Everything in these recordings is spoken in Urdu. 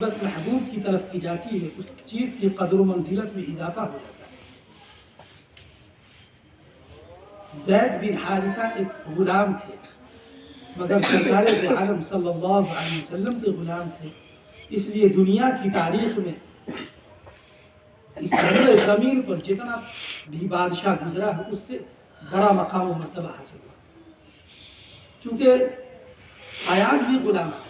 محبوب کی طرف کی جاتی ہے، اس چیز کی قدر و منزلت میں اضافہ ہو جاتا ہے۔ زید بن حارثہ ایک غلام تھے، مگر سرکار دو عالم صلی اللہ علیہ وسلم کے غلام تھے، اس لیے دنیا کی تاریخ میں اس زمین پر جتنا بھی بادشاہ گزرا ہے اس سے بڑا مقام و مرتبہ حاصل ہوا۔ چونکہ ایاز بھی غلام تھا،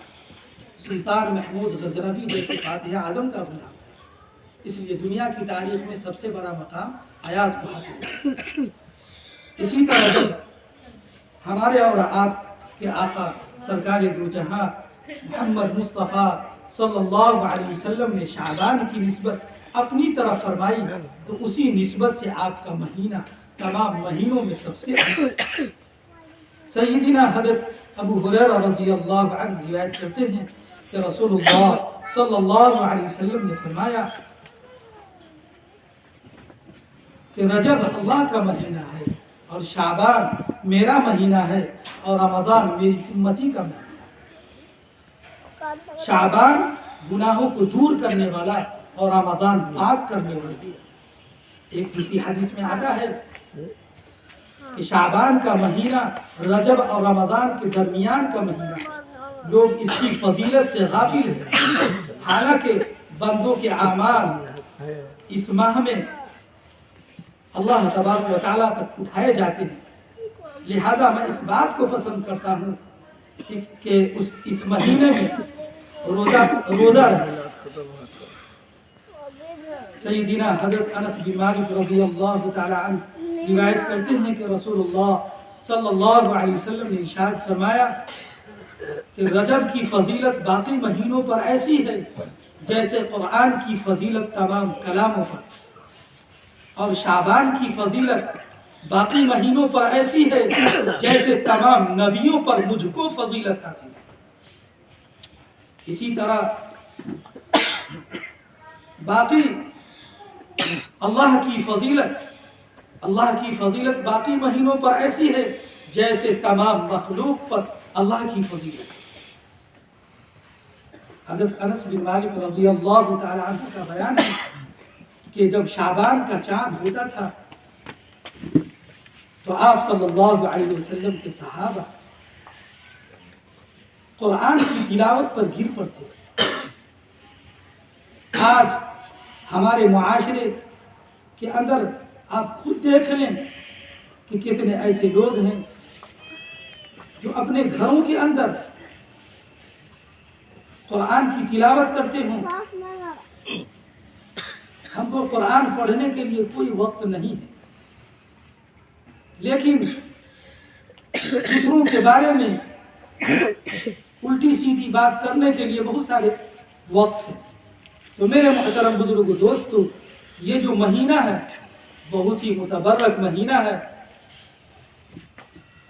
سلطان محمود غزنوی جیسے فاتح اعظم کا غلام تھا، اس لیے دنیا کی تاریخ میں سب سے بڑا مقام ایاز کو حاصل ہوا۔ اسی طرح جب ہمارے اور آپ کے آقا سرکار دو جہاں محمد مصطفیٰ صلی اللہ علیہ وسلم نے شعبان کی نسبت اپنی طرف فرمائی تو اسی نسبت سے آپ کا مہینہ تمام مہینوں میں سب سے سیدنا حضرت ابو ہریرہ رضی اللہ عنہ روایت کرتے ہیں کہ رسول اللہ صلی اللہ علیہ وسلم نے فرمایا کہ رجب اللہ کا مہینہ ہے اور شعبان میرا مہینہ ہے اور رمضان میری امتی کا مہینہ ہے۔ شعبان گناہوں کو دور کرنے والا اور رمضان پاک کرنے والا ہے۔ ایک دوسری حدیث میں آتا ہے کہ شعبان کا مہینہ رجب اور رمضان کے درمیان کا مہینہ ہے، لوگ اس کی فضیلت سے غافل ہیں، حالانکہ بندوں کے اعمال اس ماہ میں اللہ تبارک و تعالیٰ تک اٹھائے جاتے ہیں، لہذا میں اس بات کو پسند کرتا ہوں کہ اس مہینے میں روزہ رہے۔ سیدنا حضرت انس بن مالک رضی اللہ تعالی عنہ روایت کرتے ہیں کہ رسول اللہ صلی اللہ علیہ وسلم نے ارشاد فرمایا کہ رجب کی فضیلت باقی مہینوں پر ایسی ہے جیسے قرآن کی فضیلت تمام کلاموں پر، اور شعبان کی فضیلت باقی مہینوں پر ایسی ہے جیسے تمام نبیوں پر مجھ کو فضیلت حاصل ہے۔ اسی طرح باقی اللہ کی فضیلت باقی مہینوں پر ایسی ہے جیسے تمام مخلوق پر اللہ کی فضیلت۔ حضرت انس بن مالک رضی اللہ تعالی عنہ کا بیان ہے کہ جب شعبان کا چاند ہوتا تھا تو آپ صلی اللہ علیہ وسلم کے صحابہ قرآن کی تلاوت پر گر پڑتے تھے۔ آج ہمارے معاشرے کے اندر آپ خود دیکھ لیں کہ کتنے ایسے لوگ ہیں جو اپنے گھروں کے اندر قرآن کی تلاوت کرتے ہوں، ہم کو قرآن پڑھنے کے لیے کوئی وقت نہیں ہے، لیکن دوسروں کے بارے میں الٹی سیدھی بات کرنے کے لیے بہت سارے وقت ہیں۔ تو میرے محترم بزرگوں دوستو، یہ جو مہینہ ہے بہت ہی متبرک مہینہ ہے۔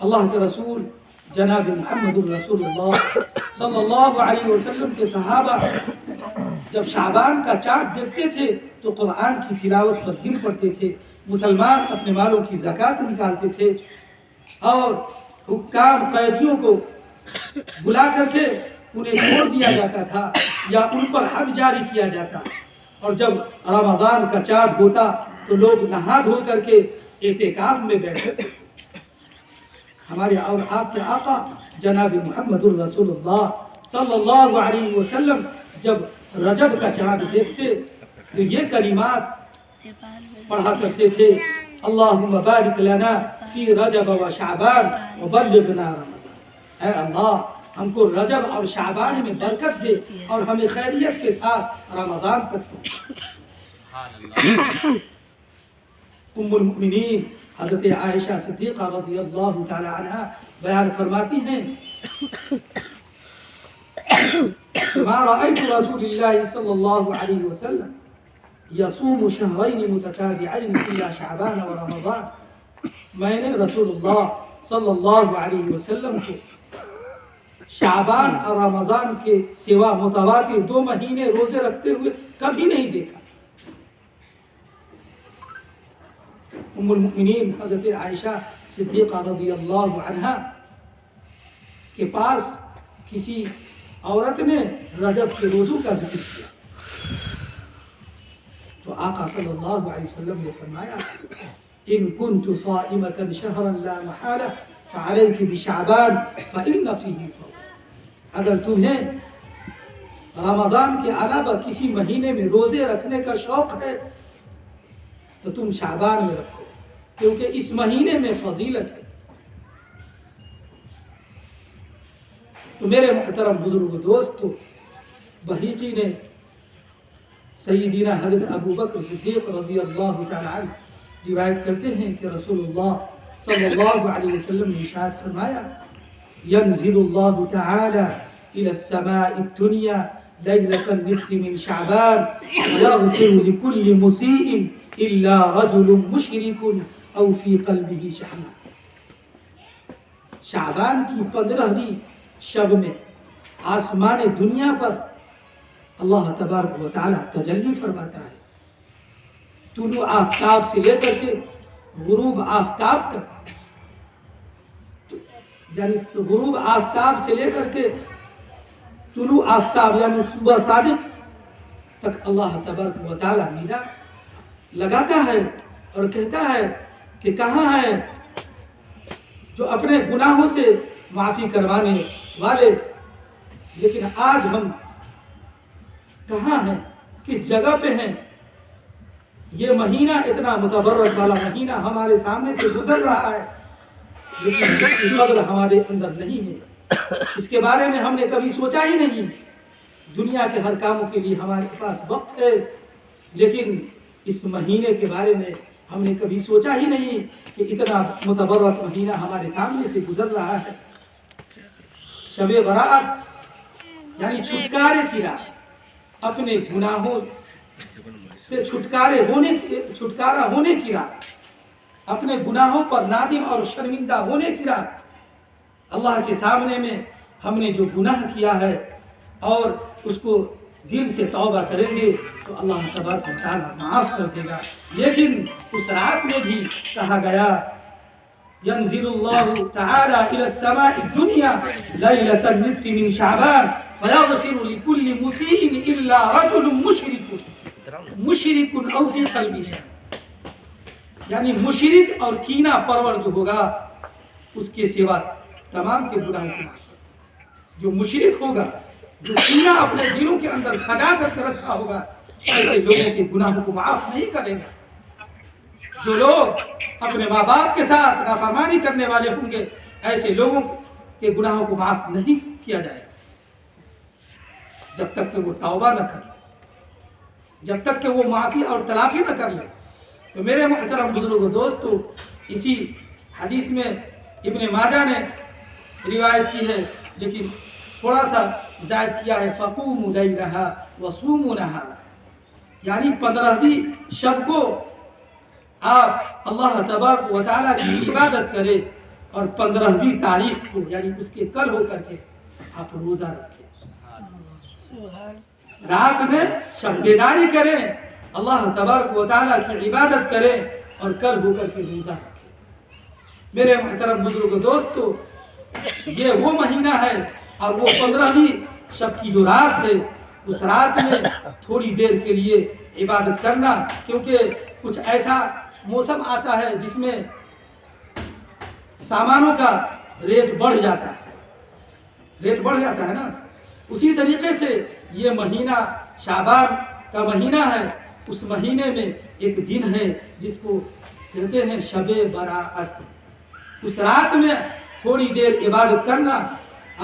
اللہ کے رسول جناب محمد رسول اللہ صلی اللہ علیہ وسلم کے صحابہ جب شعبان کا چاند دیکھتے تھے تو قرآن کی تلاوت پر گر پڑتے تھے، مسلمان اپنے مالوں کی زکوٰۃ نکالتے تھے اور حکام قیدیوں کو بلا کر کے انہیں چھوڑ دیا جاتا تھا یا ان پر حد جاری کیا جاتا، اور جب رمضان کا چاند ہوتا تو لوگ نہا دھو کر کے اعتکاف میں بیٹھتے تھے۔ ہمارے اور آپ کے آقا جناب محمد رسول اللہ صلی اللہ علیہ وسلم جب رجب کا چاند دیکھتے تو یہ کلمات پڑھا کرتے تھے: اللہم بارک لنا فی رجب و شعبان وبلغنا رمضان۔ اے اللہ، ہم کو رجب اور شعبان میں برکت دے اور ہمیں خیریت کے ساتھ رمضان تک پہنچا۔ ام المؤمنین حضرت عائشہ صدیقہ رضی اللہ تعالی عنہ بیان فرماتی ہیں: ما رأيت رسول اللہ صلی اللہ علیہ وسلم یصوم شہرین متتابعین الا شعبان و رمضان۔ میں نے رسول اللہ صلی اللہ علیہ وسلم کو شعبان اور رمضان کے سوا متواتر 2 مہینے روزے رکھتے ہوئے کبھی نہیں دیکھا۔ ام المؤمنین حضرت عائشہ صدیقہ رضی اللہ عنہ کے پاس کسی عورت نے رجب کے روزوں کا ذکر کیا تو آقا صلی اللہ علیہ وسلم نے فرمایا ان كنت صائمة شهرا لا محالة فعليك بشعبان فإن فيه فضل اگر تمہیں رمضان کے علاوہ کسی مہینے میں روزے رکھنے کا شوق ہے تو تم شعبان میں رکھو کیونکہ اس مہینے میں فضیلت ہے۔ تو میرے محترم بزرگ دوستو، بحیقی نے سیدنا حضرت ابو بکر صدیق رضی اللہ تعالی عنہ روایت کرتے ہیں کہ رسول اللہ صلی اللہ علیہ وسلم نے ارشاد فرمایا ينزل الله تعالى إلى السماء الدنيا ليلة النصف من شعبان ويغفر لكل مسيء إلا رجل مشرك أو في قلبه شحناء۔ شعبان کی 15ویں شب میں آسمان دنیا پر اللہ تبارک و تعالی تجلی فرماتا ہے۔ طلوع آفتاب سے لے کر کے غروب آفتاب تک، یعنی غروب آفتاب سے لے کر کے طلوع آفتاب یعنی صبح صادق تک اللہ تبارک و تعالی ندا لگاتا ہے اور کہتا ہے کہ کہاں ہے جو اپنے گناہوں سے معافی کروانے والے، لیکن آج ہم کہاں ہیں، کس جگہ پہ ہیں؟ یہ مہینہ اتنا متبرک والا مہینہ ہمارے سامنے سے گزر رہا ہے لیکن اس کی قدر ہمارے اندر نہیں ہے، اس کے بارے میں ہم نے کبھی سوچا ہی نہیں۔ دنیا کے ہر کاموں کے لیے ہمارے پاس وقت ہے لیکن اس مہینے کے بارے میں ہم نے کبھی سوچا ہی نہیں کہ اتنا متبرک مہینہ ہمارے سامنے سے گزر رہا ہے۔ شب برات یعنی چھٹکارے کی رات، اپنے گناہوں سے چھٹکارا ہونے کی رات، اپنے گناہوں پر نادم اور شرمندہ ہونے کی رات۔ اللہ کے سامنے میں ہم نے جو گناہ کیا ہے اور اس کو دل سے توبہ کریں گے تو اللہ تبارک و تعالی معاف کر دے گا، لیکن اس رات میں بھی کہا گیا ينزل الله تعالى إلى السماء الدنيا ليلة النصف من شعبان فيغفر لكل مسيء إلا رجل مشرك أو في قلبه شيء، یعنی مشرک اور کینہ پرور جو ہوگا اس کے سوا تمام کے گناہوں کو معاف کر دے۔ جو مشرک ہوگا، جو کینہ اپنے دلوں کے اندر سجا کر کے رکھا ہوگا، ایسے لوگوں کے گناہوں کو معاف نہیں کرے گا۔ جو لوگ اپنے ماں باپ کے ساتھ نافرمانی کرنے والے ہوں گے، ایسے لوگوں کے گناہوں کو معاف نہیں کیا جائے گا جب تک کہ وہ توبہ نہ کر لے، جب تک کہ وہ معافی اور تلافی نہ کر لے۔ تو میرے محترم بزرگ دوستو، اسی حدیث میں ابن ماجہ نے روایت کی ہے لیکن تھوڑا سا زائد کیا ہے فقوموا لیلہا وصوموا نہارہا، یعنی 15ویں شب کو آپ اللہ تبارک و تعالیٰ کی عبادت کریں اور 15ویں تاریخ کو یعنی اس کے کل ہو کر کے آپ روزہ رکھیں، رات میں شب بیداری کریں، اللہ تبارک و تعالیٰ کی عبادت کریں اور کل ہو کر کے روزہ رکھیں۔ میرے محترم بزرگ دوستو، یہ وہ مہینہ ہے اور وہ 15ویں شب کی جو رات ہے، اس رات میں تھوڑی دیر کے لیے عبادت کرنا، کیونکہ کچھ ایسا موسم آتا ہے جس میں سامانوں کا ریٹ بڑھ جاتا ہے نا، اسی طریقے سے یہ مہینہ شعبان کا مہینہ ہے، اس مہینے میں ایک دن ہے جس کو کہتے ہیں شب براءت۔ اس رات میں تھوڑی دیر عبادت کرنا،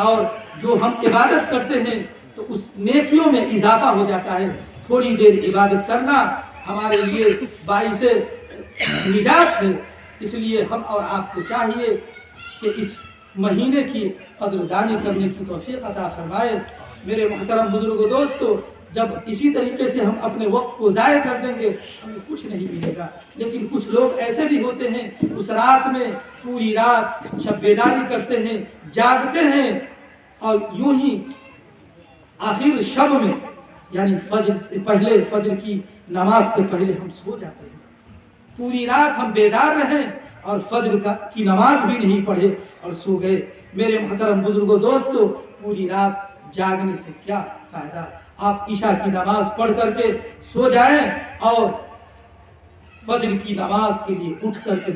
اور جو ہم عبادت کرتے ہیں تو اس نیکیوں میں اضافہ ہو جاتا ہے۔ تھوڑی دیر عبادت کرنا ہمارے لیے باعث نجات ہے، اس لیے ہم اور آپ کو چاہیے کہ اس مہینے کی قدردانی کرنے کی توفیق عطا فرمائے۔ میرے محترم بزرگ دوستو، جب اسی طریقے سے ہم اپنے وقت کو ضائع کر دیں گے ہمیں کچھ نہیں ملے گا، لیکن کچھ لوگ ایسے بھی ہوتے ہیں اس رات میں پوری رات شب بیداری کرتے ہیں، جاگتے ہیں اور یوں ہی آخر شب میں یعنی فجر سے پہلے، فجر کی نماز سے پہلے ہم سو جاتے ہیں، پوری رات ہم بیدار رہیں اور فجر کی نماز بھی نہیں پڑھے اور سو گئے۔ میرے محترم بزرگوں دوستو، پوری رات جاگنے سے کیا فائدہ؟ آپ عشاء کی نماز پڑھ کر کے سو جائیں اور فجر کی نماز کے لیے اٹھ کر کے